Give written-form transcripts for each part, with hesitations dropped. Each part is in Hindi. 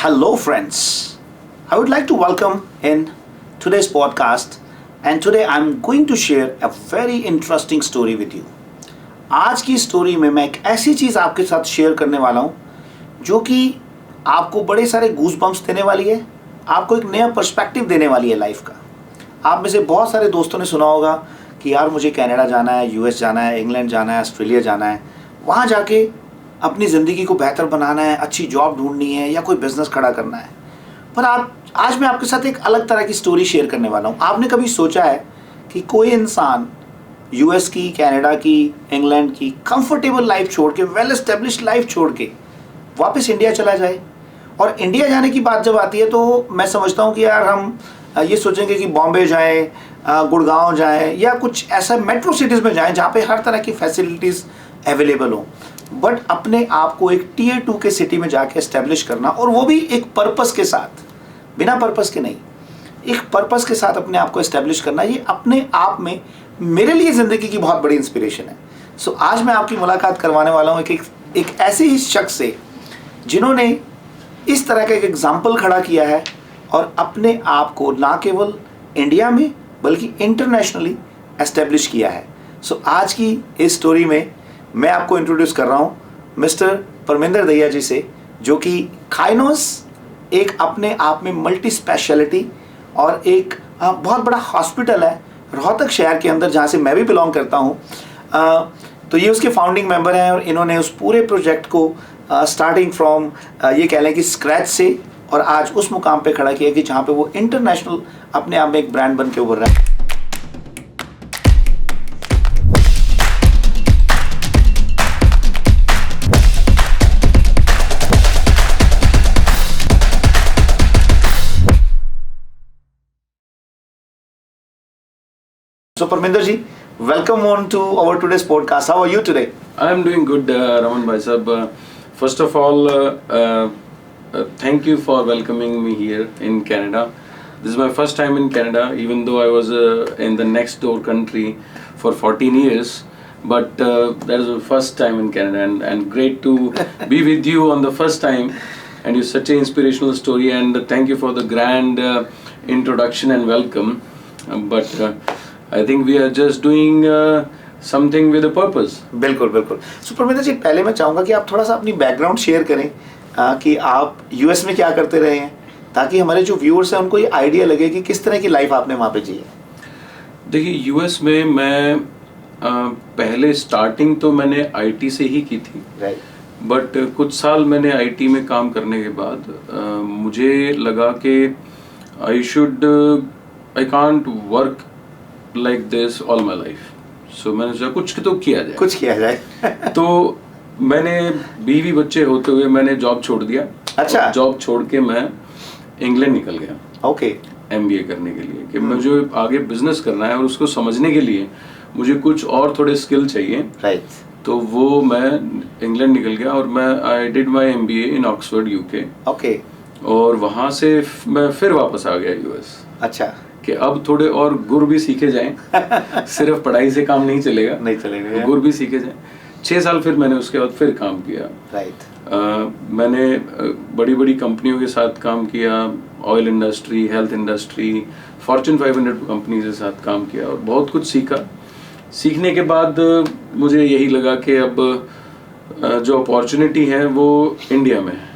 Hello, friends. I would like to welcome in today's podcast, and today I'm going to share a very interesting story with you. आज की स्टोरी में मैं एक ऐसी चीज़ आपके साथ शेयर करने वाला हूँ जो कि आपको बड़े सारे गूज बम्प्स देने वाली है, आपको एक नया पर्सपेक्टिव देने वाली है लाइफ का। आप में से बहुत सारे दोस्तों ने सुना होगा कि यार मुझे कनाडा जाना है, यूएस जाना है, इंग्लैंड जाना है, ऑस्ट्रेलिया जाना है, वहाँ जाके अपनी ज़िंदगी को बेहतर बनाना है, अच्छी जॉब ढूंढनी है या कोई बिजनेस खड़ा करना है। पर आज मैं आपके साथ एक अलग तरह की स्टोरी शेयर करने वाला हूँ। आपने कभी सोचा है कि कोई इंसान यूएस की, कनाडा की, इंग्लैंड की कंफर्टेबल लाइफ छोड़ के, वेल एस्टेब्लिश्ड लाइफ छोड़ के वापस इंडिया चला जाए? और इंडिया जाने की बात जब आती है तो मैं समझता हूँ कि यार हम ये सोचेंगे कि बॉम्बे जाएं, गुड़गांव जाएं या कुछ ऐसा मेट्रो सिटीज़ में जाएं जहाँ पे हर तरह की फैसिलिटीज़ अवेलेबल हो। बट अपने आप को एक टियर 2 के सिटी में जाके एस्टेब्लिश करना, और वो भी एक पर्पस के साथ, बिना पर्पस के नहीं, एक पर्पस के साथ अपने आप को एस्टेब्लिश करना, ये अपने आप में मेरे लिए ज़िंदगी की बहुत बड़ी इंस्पिरेशन है। सो आज मैं आपकी मुलाकात करवाने वाला हूँ एक ऐसे ही शख्स से जिन्होंने इस तरह का एक एग्जाम्पल खड़ा किया है और अपने आप को ना केवल इंडिया में बल्कि इंटरनेशनली एस्टेब्लिश किया है। सो आज की इस स्टोरी में मैं आपको इंट्रोड्यूस कर रहा हूँ मिस्टर परमिंदर दहिया जी से, जो कि काइनोस एक अपने आप में मल्टी स्पेशलिटी और एक बहुत बड़ा हॉस्पिटल है रोहतक शहर के अंदर, जहाँ से मैं भी बिलोंग करता हूँ। तो ये उसके फाउंडिंग मेंबर हैं और इन्होंने उस पूरे प्रोजेक्ट को स्टार्टिंग फ्रॉम ये कह लें कि स्क्रैच से और आज उस मुकाम पे खड़ा किया कि जहाँ पे वो इंटरनेशनल अपने आप में एक ब्रांड बन के उभर रहा है। So Parminder ji, welcome on to our today's podcast. How are you today? I am doing good, Raman Bhai Sahab. First of all, thank you for welcoming me here in Canada. This is my first time in Canada, even though I was in the next door country for 14 years. But that is the first time in Canada, and great to be with you on the first time. And you're such an inspirational story, and thank you for the grand introduction and welcome. I think we are just doing something with a purpose. बिल्कुल बिल्कुल। सो परमिंदर जी, पहले मैं चाहूँगा कि आप थोड़ा सा अपनी बैकग्राउंड शेयर करें कि आप यूएस में क्या करते रहे हैं, ताकि हमारे जो व्यूअर्स हैं उनको ये आइडिया लगे कि किस तरह की लाइफ आपने वहाँ पे जी है। देखिए, यूएस में मैं पहले स्टार्टिंग तो मैंने आईटी से ही की थी, बट कुछ साल मैंने आईटी में काम करने के बाद मुझे लगा कि I can't work like this all my life. So मैंने सोचा कुछ तो किया जाए तो मैंने बीवी बच्चे होते हुए मैंने जॉब छोड़ दिया। अच्छा। जॉब छोड़ के मैं इंग्लैंड निकल गया। ओके। एमबीए करने के लिए कि मुझे आगे बिजनेस करना है और उसको समझने के लिए मुझे कुछ और थोड़े स्किल चाहिए। राइट। तो वो मैं इंग्लैंड निकल गया और मैं I did my MBA in Oxford UK. Okay. और वहाँ से मैं फिर वापस आ गया यूएस। अच्छा। कि अब थोड़े और गुर भी सीखे जाएं, सिर्फ पढ़ाई से काम नहीं चलेगा, गुर भी सीखे जाएं। 6 साल फिर मैंने उसके बाद फिर काम किया। राइट। मैंने बड़ी बड़ी कंपनियों के साथ काम किया, oil industry, health industry, Fortune 500 company के साथ काम किया और बहुत कुछ सीखा। सीखने के बाद मुझे यही लगा कि अब जो अपॉर्चुनिटी है वो इंडिया में है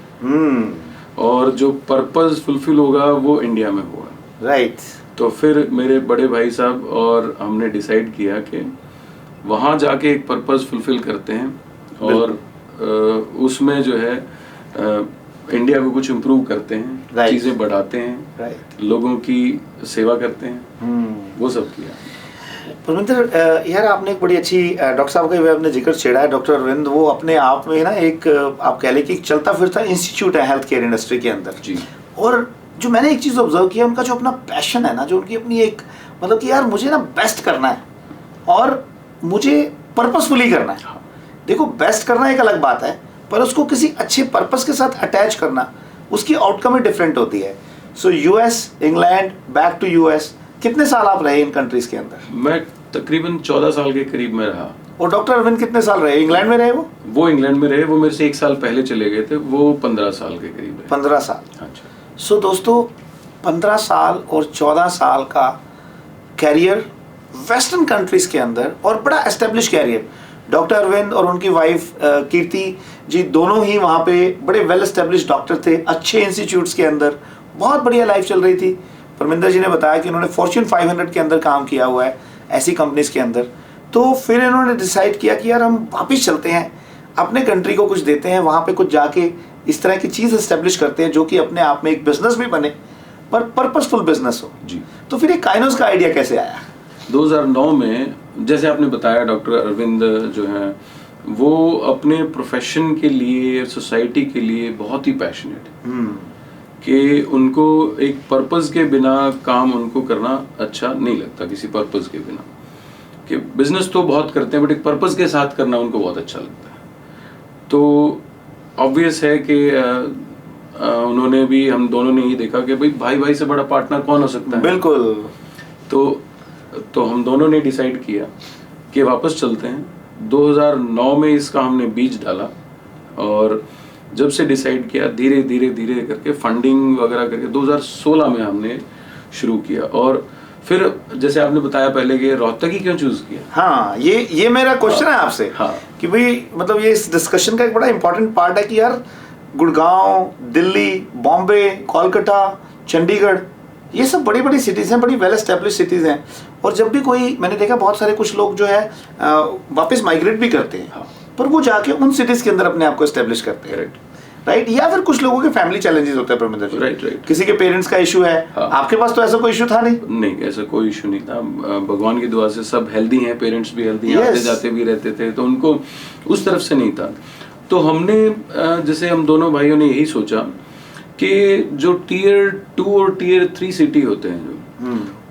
और जो पर्पस फुलफिल होगा वो इंडिया में होगा। राइट। तो फिर मेरे बड़े भाई साहब और हमने डिसाइड किया कि वहाँ जाके एक पर्पस फुलफिल करते हैं और उसमें जो है इंडिया को कुछ इम्प्रूव करते हैं, चीज़ें बढ़ाते हैं, लोगों की सेवा करते हैं, वो सब किया। परमिंदर यार, आपने एक बड़ी अच्छी डॉक्टर साहब का भी आपने जिक्र छेड़ा है, डॉक्टर अरविंद, वो अपने आप में ना एक आप कह लें कि एक चलता फिरता इंस्टीट्यूट है हेल्थ केयर इंडस्ट्री के अंदर जी। और जो मैंने एक चीज़ ऑब्जर्व किया, उनका जो अपना पैशन है ना, जो उनकी अपनी एक मतलब कि यार मुझे ना बेस्ट करना है और मुझे पर्पसफुली करना है। देखो, बेस्ट करना एक अलग बात है, पर उसको किसी अच्छे पर्पस के साथ अटैच करना, उसकी आउटकम ही डिफरेंट होती है। So US, England, back to US, कितने साल आप रहे इन कंट्रीज के अंदर? मैं तकरीबन 14 साल के करीब में रहा। और डॉक्टर अरविंद कितने साल रहे? इंग्लैंड में रहे वो इंग्लैंड में रहे, वो मेरे से 1 साल पहले चले गए थे, वो 15 साल के करीब रहे। 15 साल। अच्छा। सो दोस्तों 15 साल और 14 साल का कैरियर वेस्टर्न कंट्रीज के अंदर और बड़ा एस्टेब्लिश कैरियर। डॉक्टर अरविंद और उनकी वाइफ कीर्ति जी दोनों ही वहाँ पे बड़े वेल एस्टेब्लिश डॉक्टर थे, अच्छे इंस्टीट्यूट्स के अंदर, बहुत बढ़िया लाइफ चल रही थी। परमिंदर जी ने बताया कि उन्होंने फॉर्च्यून 500 के अंदर काम किया हुआ है, ऐसी कंपनीज के अंदर। तो फिर इन्होंने डिसाइड किया कि यार हम वापस चलते हैं, अपने कंट्री को कुछ देते हैं, वहाँ पे कुछ जाके इस तरह की चीज़ एस्टेब्लिश करते हैं जो कि अपने आप में एक बिजनेस भी बने पर पर्पसफुल बिजनेस हो जी। तो फिर ये काइनोस का आइडिया कैसे आया? 2009 में जैसे आपने बताया, डॉक्टर अरविंद जो हैं वो अपने प्रोफेशन के लिए, सोसाइटी के लिए बहुत ही पैशनेट है कि उनको एक पर्पस के बिना काम उनको करना अच्छा नहीं लगता, किसी पर्पस के बिना। कि बिजनेस तो बहुत करते हैं बट एक पर्पस के साथ करना उनको बहुत अच्छा लगता है। तो ऑब्वियस है कि उन्होंने भी, हम दोनों ने ही देखा कि भाई भाई भाई से बड़ा पार्टनर कौन हो सकता है। बिल्कुल। तो हम दोनों ने डिसाइड किया कि वापस चलते हैं। 2009 में इसका हमने बीज डाला और जब से डिसाइड किया धीरे धीरे धीरे करके फंडिंग वगैरह करके 2016 में हमने शुरू किया। और फिर जैसे आपने बताया पहले कि रोहतक ही क्यों चूज किया। हाँ, ये मेरा क्वेश्चन है आपसे। हाँ। कि भाई मतलब ये इस डिस्कशन का एक बड़ा इंपॉर्टेंट पार्ट है कि यार गुड़गांव, दिल्ली, बॉम्बे, कोलकाता, चंडीगढ़, ये सब बड़ी बड़ी सिटीज़ हैं, बड़ी वेल एस्टेब्लिश सिटीज़ हैं। और जब भी कोई, मैंने देखा बहुत सारे कुछ लोग जो है वापस माइग्रेट भी करते हैं। हाँ। पर वो जाके उन सिटीज़ के अंदर अपने आप को एस्टेब्लिश करते हैं। राइट। या फिर कुछ लोगों के फैमिली चैलेंजेस होते हैं परमिंदर जी। राइट। किसी के पेरेंट्स का इशू है। हाँ। आपके पास तो ऐसा कोई इशू था नहीं? नहीं, ऐसा कोई इशू नहीं था। भगवान की दुआ से सब हेल्दी हैं, पेरेंट्स भी हेल्दी हैं, आते जाते भी रहते थे, तो उनको उस तरफ से नहीं था। तो हमने जैसे हम दोनों भाइयों ने यही सोचा कि जो टियर 2 और टियर 3 सिटी होते हैं जो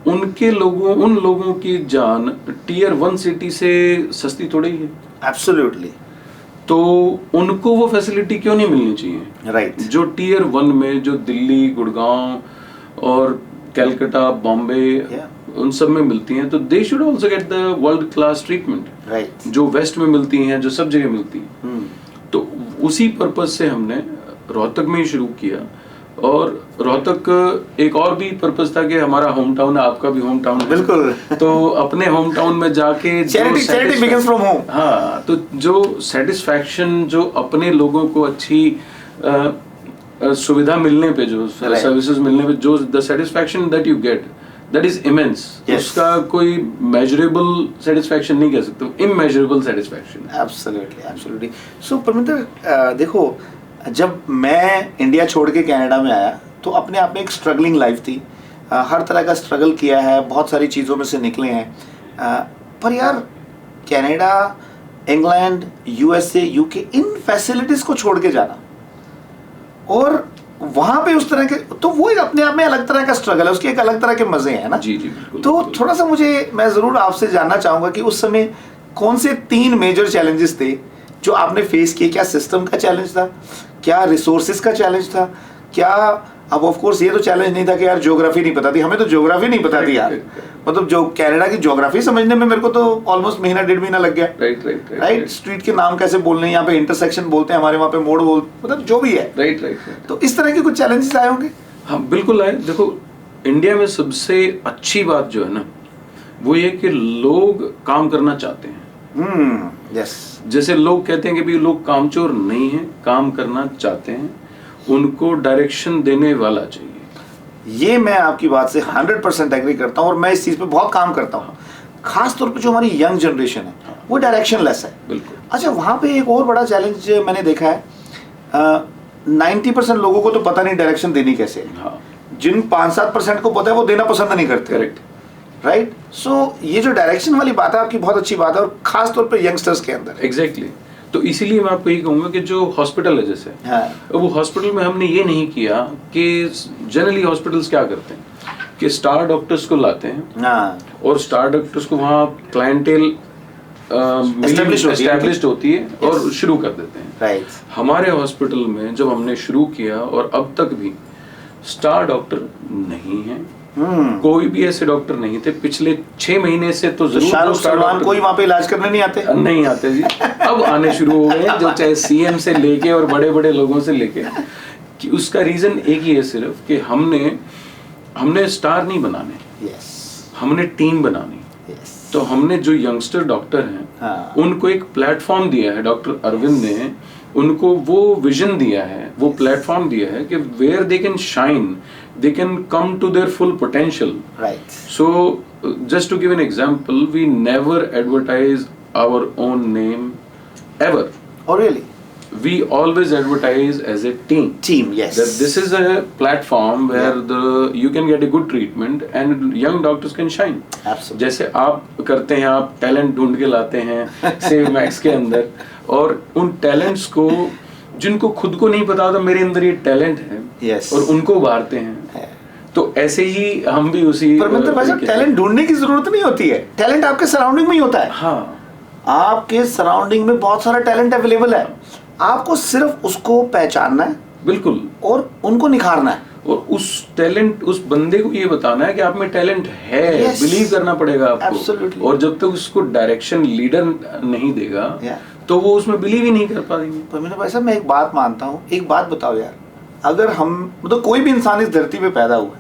उन लोगों की जान टियर 1 सिटी से सस्ती थोड़ी है। एब्सोल्युटली। तो उनको वो फैसिलिटी क्यों नहीं मिलनी चाहिए? राइट। जो टियर 1 में, जो दिल्ली, गुड़गांव और कलकत्ता, बॉम्बे, उन सब में मिलती हैं, तो they should also get the world class treatment. Right. जो वेस्ट में मिलती हैं, जो सब जगह मिलती हैं। तो उसी पर्पज से हमने रोहतक में ही शुरू किया। और रोहतक एक और भी पर्पज था कि हमारा होम टाउन है, आपका भी होम टाउन है। बिल्कुल। तो अपने होम टाउन में जाके चैरिटी बिगिंस फ्रॉम होम। हाँ, तो जो सेटिस्फैक्शन, जो अपने लोगों को अच्छी सुविधा मिलने पे, जो सर्विसेज मिलने पे, जो the satisfaction that you get, that is immense. उसका कोई मेजरेबल सेटिस्फैक्शन नहीं कह सकते, इमेजरेबल सेटिस्फैक्शन। एब्सोल्युटली। सो परमिंदर देखो, जब मैं इंडिया छोड़ के कनाडा में आया तो अपने आप में एक स्ट्रगलिंग लाइफ थी। हर तरह का स्ट्रगल किया है, बहुत सारी चीज़ों में से निकले हैं। पर यार कनाडा, इंग्लैंड, यूएसए, यूके, इन फैसिलिटीज़ को छोड़ के जाना और वहाँ पे उस तरह के, तो वो एक अपने आप में अलग तरह का स्ट्रगल है, उसके एक अलग तरह के मज़े हैं ना। जी बिल्कुल। तो थोड़ा सा मैं ज़रूर आपसे जानना चाहूँगा कि उस समय कौन से 3 मेजर चैलेंजेस थे जो आपने फेस किए? क्या सिस्टम का चैलेंज था, क्या रिसोर्सेज का चैलेंज था, क्या, अब ऑफ कोर्स ये तो चैलेंज नहीं था कि यार ज्योग्राफी नहीं पता थी, हमें तो ज्योग्राफी नहीं पता थी यार। मतलब जो कनाडा की ज्योग्राफी समझने में मेरे को तो ऑलमोस्ट महीना 1.5 महीना लग गया। राइट। स्ट्रीट के नाम कैसे बोलने हैं, यहाँ पे इंटरसेक्शन बोलते हैं, हमारे वहाँ पे मोड़ बोल, मतलब जो भी है। राइट। तो इस तरह के कुछ चैलेंजेस आए होंगे? हाँ बिल्कुल आए। देखो, इंडिया में सबसे अच्छी बात जो है ना, वो ये कि लोग काम करना चाहते हैं। यस। जैसे लोग कहते हैं कि भी लोग कामचोर नहीं हैं, काम करना चाहते हैं, उनको डायरेक्शन देने वाला चाहिए। ये मैं आपकी बात से 100% एग्री करता हूँ और मैं इस चीज़ पे बहुत काम करता हूँ। खास तौर पे जो हमारी यंग जनरेशन है वो डायरेक्शन लेस है। बिल्कुल। अच्छा, वहाँ पे एक और बड़ा चैलेंज मैंने देखा है, 90% लोगों को तो पता नहीं डायरेक्शन देनी कैसे है। हाँ। जिन 5-7% को पता है वो देना पसंद नहीं करते। करेक्ट। राइट। सो ये जो डायरेक्शन वाली बात है आपकी बहुत अच्छी बात है, और खास तौर पे यंगस्टर्स के अंदर। एग्जैक्टली। तो इसीलिए मैं आपको यही कहूँगा कि जो हॉस्पिटल है, जैसे वो हॉस्पिटल में हमने ये नहीं किया कि जनरली हॉस्पिटल्स क्या करते हैं कि स्टार डॉक्टर्स को लाते हैं और स्टार डॉक्टर्स को वहाँ क्लाइंटेल एस्टेब्लिश्ड होती है और शुरू कर देते हैं। राइट। हमारे हॉस्पिटल में जब हमने शुरू किया और अब तक भी स्टार डॉक्टर नहीं है, कोई भी ऐसे डॉक्टर नहीं थे पिछले 6 महीने से। तो जरूर शाहरुख सलमान कोई वहाँ पे इलाज करने नहीं आते? नहीं आते जी, अब आने शुरू हो गए, जो चाहे सीएम से लेके और बड़े बड़े लोगों से लेके। कि उसका रीजन एक ही है सिर्फ कि हमने स्टार नहीं बनाने, हमने टीम बनानी। तो हमने जो यंगस्टर डॉक्टर हैं उनको एक प्लेटफॉर्म दिया है, डॉक्टर अरविंद ने उनको वो विजन दिया है, वो प्लेटफॉर्म दिया है कि where they can shine, they can come to their full potential. Right. So just to give an example, we never advertise our own name ever. Oh really? We always advertise as a team. Team, yes. That this is a platform where you can get a good treatment and young doctors can shine. Absolutely. जैसे आप करते हैं, आप टैलेंट ढूंढ के लाते हैं सेव मैक्स के अंदर, और उन टैलेंट्स को जिनको खुद को नहीं पता था मेरे अंदर ये टैलेंट है, और उनको उभारते हैं। तो ऐसे ही हम भी उसी परमिंदर भाई साहब, टैलेंट ढूंढने की जरूरत नहीं होती है, टैलेंट आपके सराउंडिंग में ही होता है। हाँ, आपके सराउंडिंग में बहुत सारा टैलेंट अवेलेबल है, आपको सिर्फ उसको पहचानना है, बिल्कुल, और उनको निखारना है, और उस टैलेंट, उस बंदे को ये बताना है कि आप में टैलेंट है। बिलीव करना पड़ेगा आपको। Absolutely. और जब तक उसको डायरेक्शन लीडर नहीं देगा तो वो उसमें बिलीव ही नहीं कर पाएंगे। परमिंदर भाई साहब, मैं एक बात मानता हूँ, एक बात बताओ यार, अगर हम मतलब कोई भी इंसान इस धरती पे पैदा हुआ है,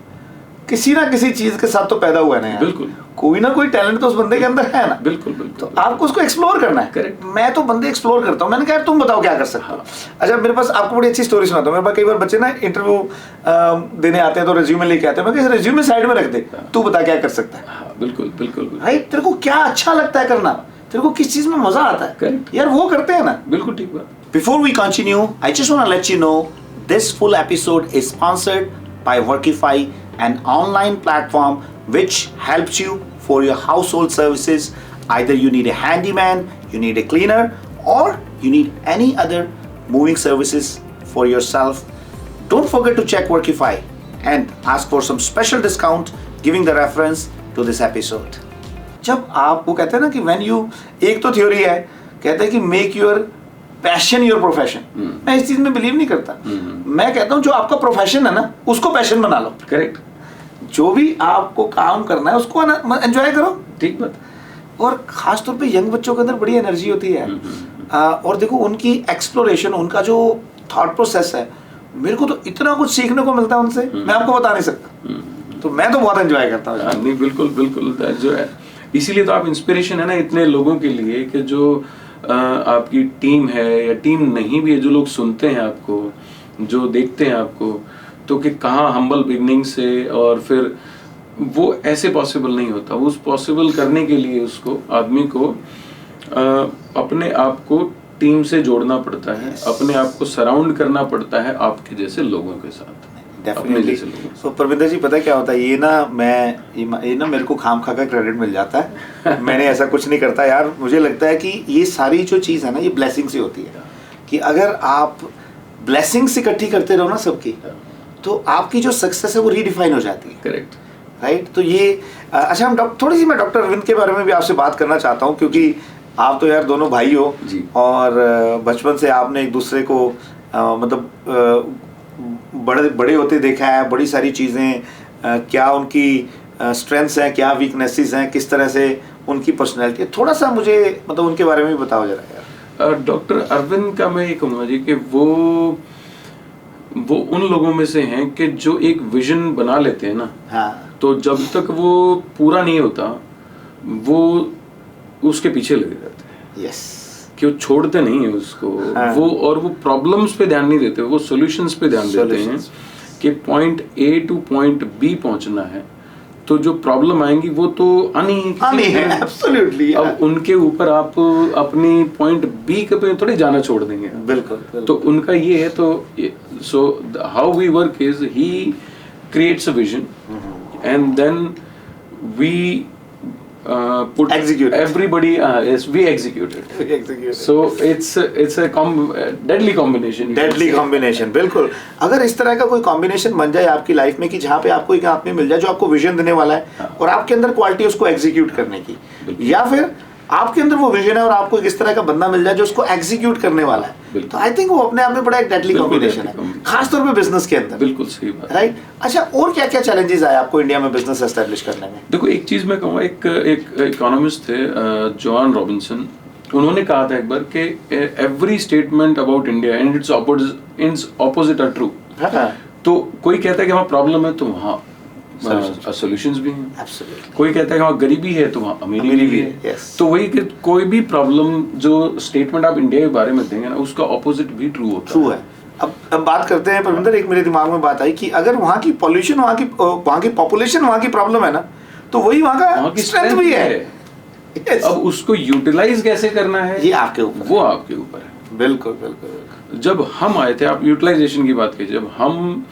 किसी ना किसी चीज के साथ तो पैदा हुआ है ना यार। बिल्कुल, कोई ना कोई टैलेंट तो उस बंदे के अंदर है ना। बिल्कुल बिल्कुल। तो आपको उसको एक्सप्लोर करना है। करेक्ट। मैं तो बंदे एक्सप्लोर करता हूँ। मैंने कहा तुम बताओ क्या कर सकते हो। अच्छा, मेरे पास आपको बड़ी अच्छी स्टोरी सुनाता हूँ। मेरे पास कई बार बच्चे ना इंटरव्यू देने आते हैं तो रेज्यूमे लेके आते हैं। मैं कहा रेज्यूमे साइड में रख दे, तू बता क्या कर सकता है। बिल्कुल बिल्कुल। भाई तेरे को क्या अच्छा लगता है करना, तेरे को किस चीज में मजा आता है, करेक्ट यार वो करते हैं ना। बिल्कुल ठीक बात। Before we continue, I just want to let you know this full episode is sponsored by Workify, an online platform which helps you for your household services. Either you need a handyman, you need a cleaner, or you need any other moving services for yourself. Don't forget to check Workify and ask for some special discount giving the reference to this episode. जब आप वो कहते हैं ना कि when you, एक तो थ्योरी है, कहते हैं कि make your passion your profession. मैं इस चीज में बिलीव नहीं करता। मैं कहता हूँ जो आपका प्रोफेशन है ना, उसको पैशन बना लो। करेक्ट। जो भी आपको काम करना है उसको एंजॉय करो। ठीक बात। और खास तौर पे यंग बच्चों के अंदर बड़ी एनर्जी होती है। और देखो उनकी एक्सप्लोरेशन, उनका जो थॉट प्रोसेस है, मेरे को तो इतना कुछ सीखने को मिलता है उनसे, मैं आपको बता नहीं सकता। तो मैं तो बहुत एंजॉय करता हूँ। नहीं, बिल्कुल बिल्कुल, जो है इसीलिए तो आप इंस्पिरेशन है ना इतने लोगों के लिए, कि जो आपकी टीम है या टीम नहीं भी है, जो लोग सुनते हैं आपको, जो देखते हैं आपको, तो कि कहाँ हम्बल बिगनिंग से, और फिर वो ऐसे पॉसिबल नहीं होता। वो उस पॉसिबल करने के लिए उसको, आदमी को अपने आप को टीम से जोड़ना पड़ता है, अपने आप को सराउंड करना पड़ता है आपके जैसे लोगों के साथ। डेफिनेटली। तो परविंदर जी, पता है क्या होता है, ये ना मेरे को खाम खा का क्रेडिट मिल जाता है। मैंने ऐसा कुछ नहीं करता यार। मुझे लगता है कि ये सारी जो चीज़ है ना, ये ब्लेसिंग से होती है। कि अगर आप ब्लेसिंग्स इकट्ठी करते रहो ना सबकी, तो आपकी जो सक्सेस है वो रीडिफाइन हो जाती है। Correct, right. तो ये अच्छा, हम थोड़ी सी मैं डॉक्टर अरविंद के बारे में भी आपसे बात करना चाहता हूँ, क्योंकि आप तो यार दोनों भाई हो और बचपन से आपने एक दूसरे को मतलब बड़े होते देखा है। बड़ी सारी चीज़ें, क्या उनकी स्ट्रेंथ्स हैं, क्या वीकनेसेस हैं, किस तरह से उनकी पर्सनैलिटी है, थोड़ा सा मुझे मतलब उनके बारे में भी बताओ जरा यार। डॉक्टर अरविंद का मैं ये कहूँगा जी कि वो उन लोगों में से हैं कि जो एक विजन बना लेते हैं ना, हाँ, तो जब तक वो पूरा नहीं होता वो उसके पीछे लगे रहते हैं। यस। कि वो छोड़ते नहीं है उसको। हाँ। वो प्रॉब्लम्स पे ध्यान नहीं देते, वो सॉल्यूशंस पे ध्यान देते हैं कि point A to point B पहुंचना है। तो जो प्रॉब्लम आएंगी वो तो आनी है, एब्सोल्युटली। अब उनके ऊपर आप अपनी पॉइंट बी के पे थोड़ी जाना छोड़ देंगे। बिल्कुल। तो उनका ये है, तो so how we work is he creates a vision and then we put execute everybody yes, we execute it. So it's a deadly combination. बिल्कुल। अगर इस तरह का कोई कॉम्बिनेशन बन जाए आपकी लाइफ में कि जहाँ पे आपको एक आदमी मिल जाए जो आपको विजन देने वाला है और आपके अंदर क्वालिटी उसको एग्जीक्यूट करने की, या फिर आपके अंदर वो विजन है और आपको एक इस तरह का बंदा मिल जाए जो उसको एग्जीक्यूट करने वाला है, तो आई थिंक वो अपने आप में बड़ा एक डेडली कॉम्बिनेशन है, खासतौर पे बिजनेस के अंदर। बिल्कुल सही बात, राइट। अच्छा, और क्या क्या चैलेंजेस आए आपको इंडिया में बिजनेस एस्टेब्लिश करने में? देखो एक चीज मैं कहूँगा, एक इकोनॉमिस्ट थे जॉन रॉबिन्सन, उन्होंने कहा था एक बार कि every statement about India and its opposite are true. तो कोई कहता है कि वहाँ प्रॉब्लम है तो वहाँ सॉल्यूशंस भी हैं। Absolutely. कोई कहता है कि वहाँ गरीबी है तो वहाँ अमीरी भी है। Yes. तो वही कि कोई भी प्रॉब्लम जो स्टेटमेंट आप इंडिया के बारे में देंगे ना, उसका ऑपोजिट भी ट्रू होता ट्रू है। अब बात करते हैं परमिंदर, एक मेरे दिमाग में बात आई कि अगर वहाँ की पॉल्यूशन, वहाँ की पॉपुलेशन वहाँ की प्रॉब्लम है ना, तो वही वहाँ का स्ट्रेंथ भी है। Yes. अब उसको यूटिलाइज कैसे करना है, ये आपके ऊपर, वो आपके ऊपर है। बिल्कुल बिल्कुल। जब हम आए थे, आप यूटिलाइजेशन की बात कीजिए, जब हम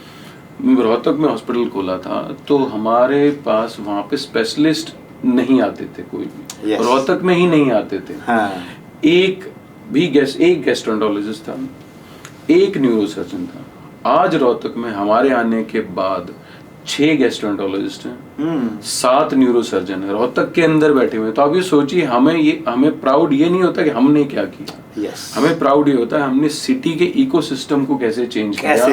रोहतक में हॉस्पिटल खोला था तो हमारे पास वहाँ पे स्पेशलिस्ट नहीं आते थे कोई भी। Yes. रोहतक में ही नहीं आते थे। हाँ। एक गैस्ट्रोएंटरोलॉजिस्ट था, एक न्यूरोसर्जन था। आज रोहतक में हमारे आने के बाद 6 गैस्ट्रोएंटरोलॉजिस्ट हैं, 7 न्यूरोसर्जन है रोहतक के अंदर बैठे हुए। तो आप ये सोचिए, हमें प्राउड ये नहीं होता कि हमने क्या किया। Yes. हमें प्राउड ये होता है हमने सिटी के इकोसिस्टम को कैसे चेंज किया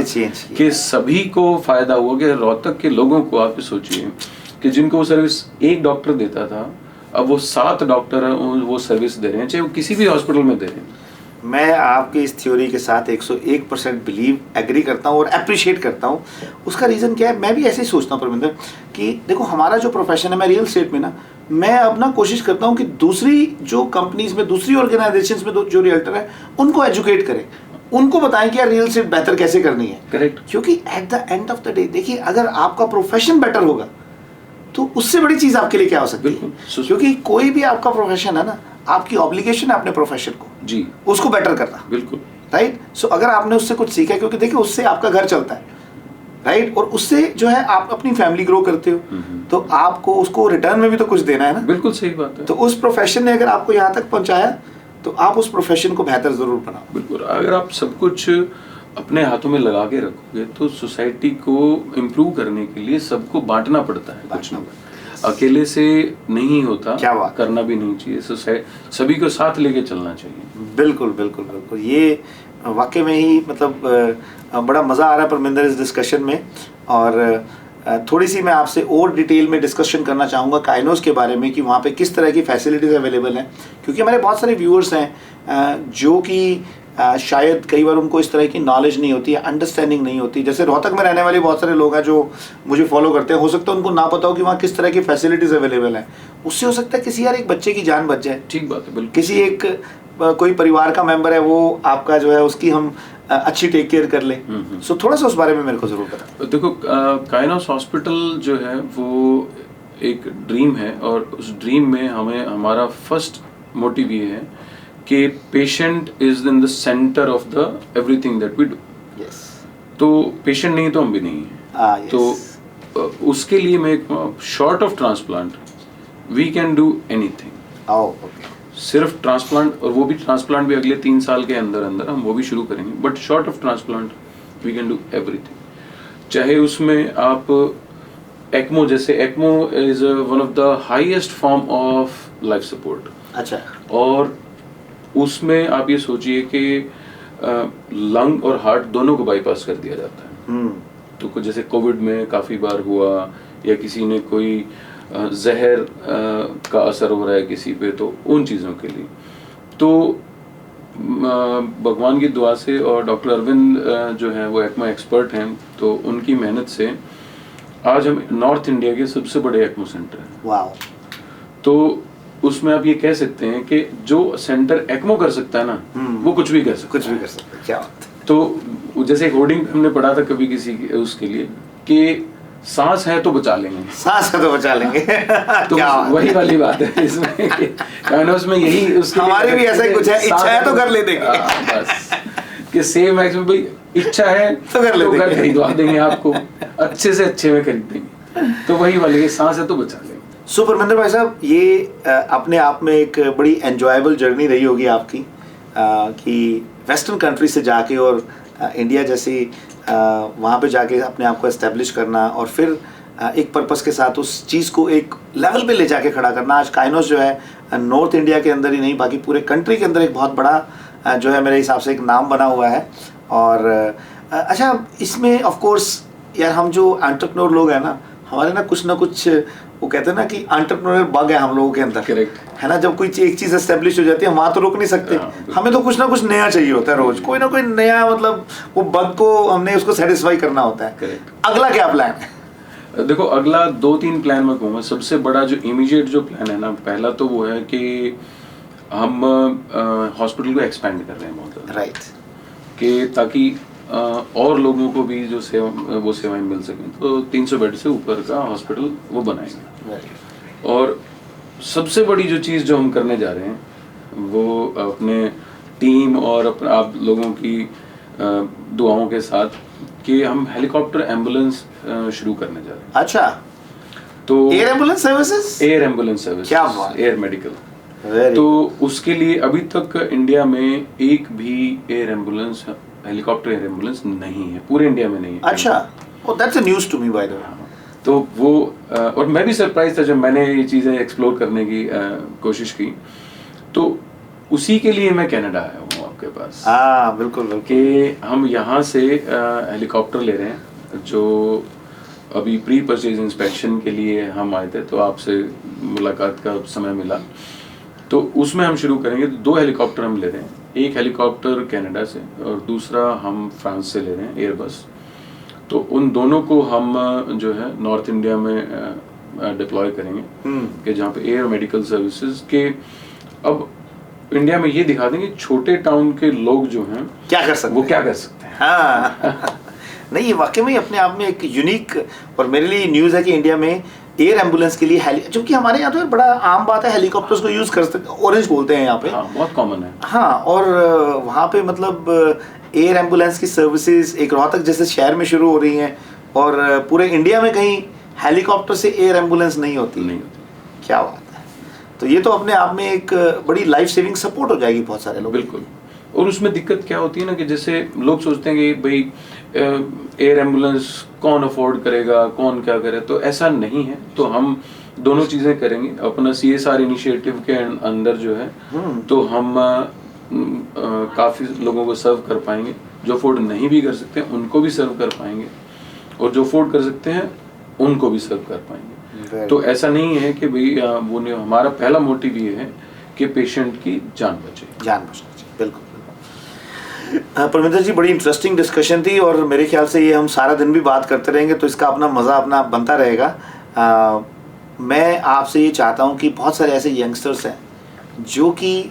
कि सभी को फायदा हुआ। कि रोहतक के लोगों को आप सोचिए कि जिनको वो सर्विस एक डॉक्टर देता था, अब वो 7 डॉक्टर वो सर्विस दे रहे हैं, चाहे वो किसी भी हॉस्पिटल में दे रहे हैं। मैं आपकी इस थ्योरी के साथ 101% बिलीव, एग्री करता हूँ और अप्रिशिएट करता हूँ। उसका रीज़न क्या है, मैं भी ऐसे ही सोचता हूँ परमिंदर कि देखो हमारा जो प्रोफेशन है, मैं रियल एस्टेट में ना, मैं अपना कोशिश करता हूँ कि दूसरी जो कंपनीज में, दूसरी ऑर्गेनाइजेशंस में जो रियल्टर है उनको एजुकेट करें, उनको बताएं कि यार रियल एस्टेट बेहतर कैसे करनी है। करेक्ट। क्योंकि at the end of the day देखिए, अगर आपका प्रोफेशन बेटर होगा तो उससे बड़ी चीज़ आपके लिए क्या हो सकती है? क्योंकि कोई भी आपका प्रोफेशन है ना, आपकी ऑब्लिगेशन है अपने प्रोफेशन को जी उसको बेटर करना। बिल्कुल राइट। सो अगर आपने उससे कुछ सीखा है, क्योंकि देखिए उससे आपका घर चलता है, राइट, और उससे जो है आप अपनी फैमिली ग्रो करते हो, तो आपको उसको रिटर्न में भी तो कुछ देना है ना। बिल्कुल सही बात है। तो उस प्रोफेशन ने अगर आपको यहाँ तक पहुँचाया तो आप उस प्रोफेशन को बेहतर जरूर बनाओ। बिल्कुल। अगर आप सब कुछ अपने हाथों में लगा के रखोगे तो सोसाइटी को इम्प्रूव करने के लिए सबको बांटना पड़ता है, कुछ ना अकेले से नहीं होता। क्या बात, करना भी नहीं चाहिए, सभी को साथ लेके चलना चाहिए। बिल्कुल बिल्कुल बिल्कुल। ये वाकई में ही मतलब बड़ा मज़ा आ रहा है परमिंदर इस डिस्कशन में। और थोड़ी सी मैं आपसे और डिटेल में डिस्कशन करना चाहूँगा काइनोस के बारे में कि वहाँ पे किस तरह की फैसिलिटीज़ अवेलेबल हैं, क्योंकि हमारे बहुत सारे व्यूअर्स हैं जो कि शायद कई बार उनको इस तरह की नॉलेज नहीं होती है, अंडरस्टैंडिंग नहीं होती। जैसे रोहतक में रहने वाले बहुत सारे लोग हैं जो मुझे फॉलो करते हैं, हो सकता है उनको ना पता हो कि वहाँ किस तरह की फैसिलिटीज़ अवेलेबल हैं। उससे हो सकता है किसी यार एक बच्चे की जान बच जाए। ठीक बात है, बिल्कुल। किसी एक कोई परिवार का मेंबर है, वो आपका जो है उसकी हम अच्छी टेक केयर कर ले। सो थोड़ा सा उस बारे में मेरे को ज़रूर बताएं। देखो काइनोस हॉस्पिटल जो है वो एक ड्रीम है, और उस ड्रीम में हमारा फर्स्ट मोटिव ये है कि patient is in the centre of the everything that we do. Yes. तो पेशेंट नहीं तो हम भी नहीं हैं। तो उसके लिए मैं short of transplant we can do anything. सिर्फ ट्रांसप्लांट, और वो भी ट्रांसप्लांट भी अगले 3 साल के अंदर अंदर हम वो भी शुरू करेंगे। But short of transplant we can do everything. चाहे उसमें आप एक्मो, जैसे ECMO is one of the highest form of life support. अच्छा। और उसमें आप ये सोचिए कि लंग और हार्ट दोनों को बाईपास कर दिया जाता है। तो कुछ जैसे कोविड में काफ़ी बार हुआ, या किसी ने कोई जहर का असर हो रहा है किसी पे, तो उन चीज़ों के लिए तो भगवान की दुआ से, और डॉक्टर अरविंद जो है वो एक्मो एक्सपर्ट हैं, तो उनकी मेहनत से आज हम नॉर्थ इंडिया के सबसे बड़े एक्मो सेंटर हैं। वाओ। तो उसमें आप ये कह सकते हैं कि जो सेंटर एक्मो कर सकता है ना, वो कुछ भी कर सकता है। क्या बात है। तो जैसे होर्डिंग हमने पढ़ा था कभी किसी उसके लिए कि सांस है तो बचा लेंगे, सांस है तो बचा लेंगे। तो क्या वही वाली बात है इसमें काइनोस में, यही उसके हमारी भी ऐसा ही कुछ है, इच्छा है तो कर ले देंगे। बस कि सेम मैक्स में भाई इच्छा है तो कर ले देंगे, खरीदवा देंगे आपको, अच्छे से अच्छे में खरीद देंगे। तो वही वाली सांस है तो बचा लेंगे। सो परमिंदर भाई साहब, ये अपने आप में एक बड़ी एंजॉयबल जर्नी रही होगी आपकी, कि वेस्टर्न कंट्री से जाके और इंडिया जैसी वहाँ पे जाके अपने आप को एस्टेब्लिश करना, और फिर एक पर्पस के साथ उस चीज़ को एक लेवल पे ले जाके खड़ा करना। आज काइनोस जो है नॉर्थ इंडिया के अंदर ही नहीं बाकी पूरे कंट्री के अंदर एक बहुत बड़ा जो है मेरे हिसाब से एक नाम बना हुआ है। और अच्छा, इसमें ऑफ कोर्स यार हम जो एंटरप्रेन्योर लोग हैं ना, हमारे ना कुछ वो कहते हैं ना कि एंटरप्रेन्योर बग है हम लोगों के अंदर, करेक्ट है ना। जब कोई एक चीज़ एस्टेब्लिश हो जाती है वहाँ तो रुक नहीं सकते, हमें तो कुछ ना कुछ नया चाहिए होता है रोज, कोई ना कोई नया, मतलब वो बग को हमने उसको सेटिस्फाई करना होता है। करेक्ट। अगला क्या प्लान है? देखो, अगला 2-3 प्लान मैं कहूँगा। सबसे बड़ा जो इमीडिएट जो प्लान है ना, पहला तो वो है कि हम हॉस्पिटल को एक्सपेंड कर रहे हैं बहुत ज़्यादा, राइट, कि ताकि और लोगों को भी जो वो सेवाएं मिल सकें। तो 300 बेड से ऊपर का हॉस्पिटल वो बनाएंगे। और सबसे बड़ी जो चीज़ जो हम करने जा रहे हैं वो अपने टीम और अपने आप लोगों की दुआओं के साथ कि हम हेलीकॉप्टर एम्बुलेंस शुरू करने जा रहे हैं। अच्छा, तो air ambulance services, air ambulance service, क्या बात, एयर मेडिकल। Very तो उसके लिए अभी तक इंडिया में एक भी air ambulance, helicopter air ambulance नहीं है, पूरे इंडिया में नहीं है। अच्छा, oh that's a news to me by the way। तो वो और मैं भी सरप्राइज था जब मैंने ये चीज़ें एक्सप्लोर करने की कोशिश की। तो उसी के लिए मैं कनाडा आया हूँ आपके पास। हाँ बिल्कुल बिल्कुल। कि हम यहाँ से हेलीकॉप्टर ले रहे हैं, जो अभी प्री परचेज इंस्पेक्शन के लिए हम आए थे, तो आपसे मुलाकात का समय मिला, तो उसमें हम शुरू करेंगे। 2 हेलीकॉप्टर हम ले रहे हैं, एक हेलीकॉप्टर कनाडा से और दूसरा हम फ्रांस से ले रहे हैं, एयरबस। तो उन दोनों को हम जो है नॉर्थ इंडिया में डिप्लॉय करेंगे, कि जहाँ पे एयर मेडिकल सर्विसेज के अब इंडिया में ये दिखा देंगे छोटे टाउन के लोग जो हैं क्या कर सकते वो हैं। क्या कर सकते हैं। हाँ नहीं, ये वाकई में अपने आप में एक यूनिक और मेरे लिए न्यूज़ है कि इंडिया में एयर एम्बुलेंस के लिए क्योंकि हमारे यहाँ तो यार बड़ा आम बात है, हेलीकॉप्टर्स को यूज़ कर सकते, ऑरेंज बोलते हैं यहाँ पे। हाँ, बहुत कॉमन है। हाँ, और वहाँ पे मतलब एयर एम्बुलेंस की सर्विसेज एक रोहतक जैसे शहर में शुरू हो रही हैं, और पूरे इंडिया में कहीं हेलीकॉप्टर से एयर एम्बुलेंस नहीं होती। क्या बात है। तो ये तो अपने आप में एक बड़ी लाइफ सेविंग सपोर्ट हो जाएगी बहुत सारे लोग। बिल्कुल। और उसमें दिक्कत क्या होती है ना, कि जैसे लोग सोचते हैं कि भाई एयर एम्बुलेंस कौन अफोर्ड करेगा, कौन क्या करे, तो ऐसा नहीं है। तो हम दोनों चीज़ें करेंगे अपना CSR इनिशिएटिव के अंदर जो है, तो हम काफ़ी लोगों को सर्व कर पाएंगे। जो अफोर्ड नहीं भी कर सकते हैं उनको भी सर्व कर पाएंगे, और जो अफोर्ड कर सकते हैं उनको भी सर्व कर पाएंगे। तो ऐसा नहीं है कि भाई वो नहीं, हमारा पहला मोटिव ये है कि पेशेंट की जान बचे। बिल्कुल। परमिंदर जी, बड़ी इंटरेस्टिंग डिस्कशन थी, और मेरे ख्याल से ये हम सारा दिन भी बात करते रहेंगे, तो इसका अपना मज़ा अपना बनता रहेगा। मैं आपसे ये चाहता हूँ कि बहुत सारे ऐसे यंगस्टर्स हैं जो कि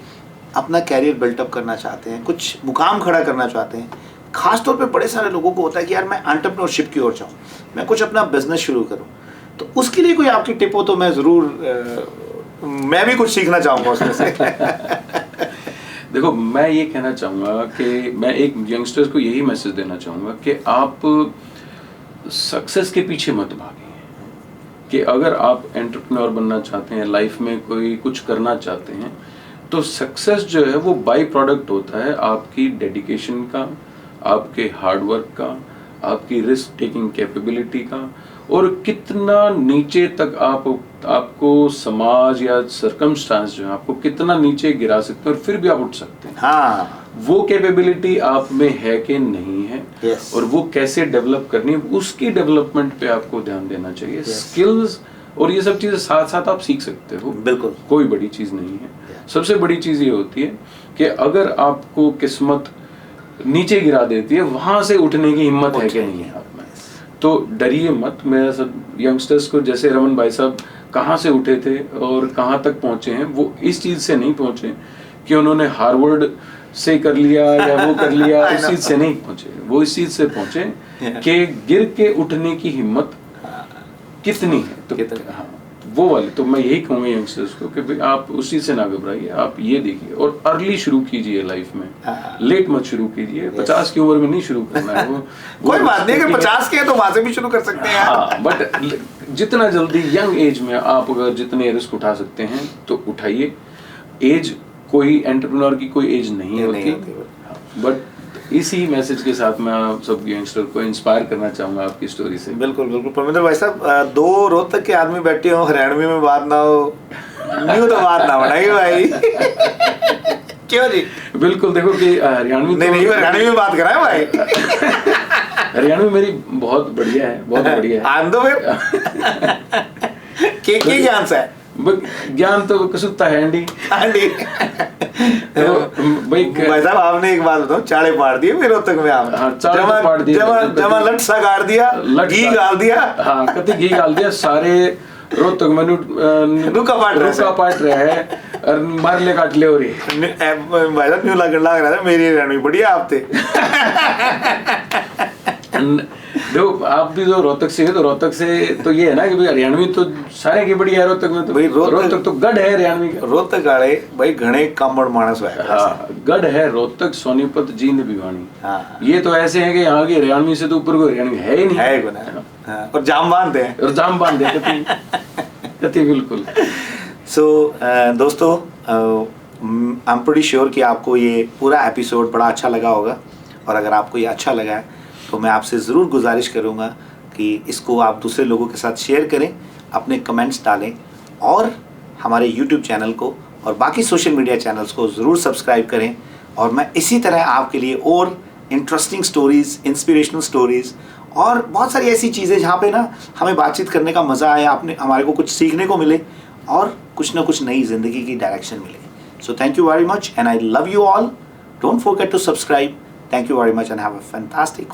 अपना कैरियर बिल्टअप करना चाहते हैं, कुछ मुकाम खड़ा करना चाहते हैं। ख़ास तौर पे बड़े सारे लोगों को होता है कि यार मैं एंटरप्रेन्योरशिप की ओर जाऊँ, मैं कुछ अपना बिजनेस शुरू करूँ। तो उसके लिए कोई आपकी टिप हो तो मैं ज़रूर, मैं भी कुछ सीखना चाहूँगा उसमें से। देखो, मैं ये कहना चाहूँगा कि मैं एक यंगस्टर्स को यही मैसेज देना चाहूँगा कि आप सक्सेस के पीछे मत भागें। कि अगर आप एंटरप्रेन्योर बनना चाहते हैं, लाइफ में कोई कुछ करना चाहते हैं, तो सक्सेस जो है वो बाई प्रोडक्ट होता है आपकी डेडिकेशन का, आपके हार्डवर्क का, आपकी रिस्क टेकिंग कैपेबिलिटी का, और कितना नीचे तक आपको समाज या सरकमस्टांस जो है आपको कितना नीचे गिरा सकते हैं और फिर भी आप उठ सकते हैं। हाँ, वो कैपेबिलिटी आप में है कि नहीं है, yes. और वो कैसे डेवलप करनी है, उसकी डेवलपमेंट पे आपको ध्यान देना चाहिए। yes. स्किल्स और ये सब चीजें साथ साथ आप सीख सकते हो, बिल्कुल, कोई बड़ी चीज नहीं है। सबसे बड़ी चीज ये होती है कि अगर आपको किस्मत नीचे गिरा देती है, वहां से उठने की हिम्मत है कि नहीं है आप में, तो डरिए मत। मेरा सब यंगस्टर्स को, जैसे रमन भाई साहब कहाँ से उठे थे और कहाँ तक पहुंचे हैं, वो इस चीज से नहीं पहुंचे कि उन्होंने हार्वर्ड से कर लिया या वो कर लिया, इस चीज से नहीं पहुंचे। वो इस चीज से पहुंचे कि गिर के उठने की हिम्मत कितनी है। तो हाँ, वो वाले तो मैं यही कहूँगा यंगस्टर्स को कि भाई आप उस चीज से ना घबराइए, आप ये देखिए और अर्ली शुरू कीजिए लाइफ में, लेट मत शुरू कीजिए। 50 की उम्र में नहीं शुरू करना है वो कोई बात नहीं, अगर 50 के है तो वहां से भी शुरू कर सकते हैं। हाँ, बट जितना जल्दी यंग एज में आप अगर जितने रिस्क उठा सकते हैं तो उठाइए। एज कोई एंटरप्रेन्योर की कोई एज नहीं होती, बट इसी मैसेज के साथ मैं आप सब यंगस्टर को इंस्पायर करना चाहूँगा आपकी स्टोरी से। बिल्कुल बिल्कुल। परमिंदर भाई साहब, 2 रोहतक के आदमी बैठे हो, हरियाणवी में बात ना हो, न्यू तो बात ना बनाइए भाई। क्यों जी? बिल्कुल, देखो कि हरियाणवी नहीं हरियाणवी में बात कराए भाई। हरियाणवी मेरी बहुत बढ़िया है, बहुत बढ़िया है। आन दो फिर। के ज्ञान से ज्ञान तो कसुत्ता है अंडी। भाई साहब आपने एक बात बताओ, चाड़े पाड़ दिए फिर रोहतक में आप। हाँ, चाड़े तो पाड़ दिए। जमा लट सा गाड़ दिया, घी गाल दिया। हाँ, कति घी गाल दिया, सारे रोहतक में रुका पाट रहे है और मारले काट ले हो रही। भाई साहब न्यू लग रहा था मेरी हरियाणवी बढ़िया आप थे। देखो आप भी जो रोहतक से है, तो रोहतक से तो ये है ना कि भाई हरियाणवी तो सारे की बढ़िया है। रोहतक में तो भाई रोहतक तो गढ़ है हरियाणवी का। रोहतक वाले भाई घने कामड़ मानस है। हाँ, गढ़ है रोहतक, सोनीपत, जींद, भिवानी। हाँ। ये तो ऐसे हैं कि यहाँ की हरियाणवी से तो ऊपर कोई हरियाणवी है ही नहीं। है को ना। हाँ। और जाम बांधते हैं। और जाम बांधे कति बिल्कुल। सो दोस्तों, आई एम प्रीटी श्योर कि आपको ये पूरा एपिसोड बड़ा अच्छा लगा होगा, और अगर आपको ये अच्छा लगा है तो मैं आपसे ज़रूर गुजारिश करूँगा कि इसको आप दूसरे लोगों के साथ शेयर करें, अपने कमेंट्स डालें, और हमारे YouTube चैनल को और बाकी सोशल मीडिया चैनल्स को ज़रूर सब्सक्राइब करें। और मैं इसी तरह आपके लिए और इंटरेस्टिंग स्टोरीज़, इंस्पिरेशनल स्टोरीज़ और बहुत सारी ऐसी चीज़ें जहाँ पे ना हमें बातचीत करने का मज़ा आए, आपने हमारे को कुछ सीखने को मिले और कुछ ना कुछ नई ज़िंदगी की डायरेक्शन मिले। So thank you very much and I love you all. Don't forget to subscribe. Thank you very much and have a fantastic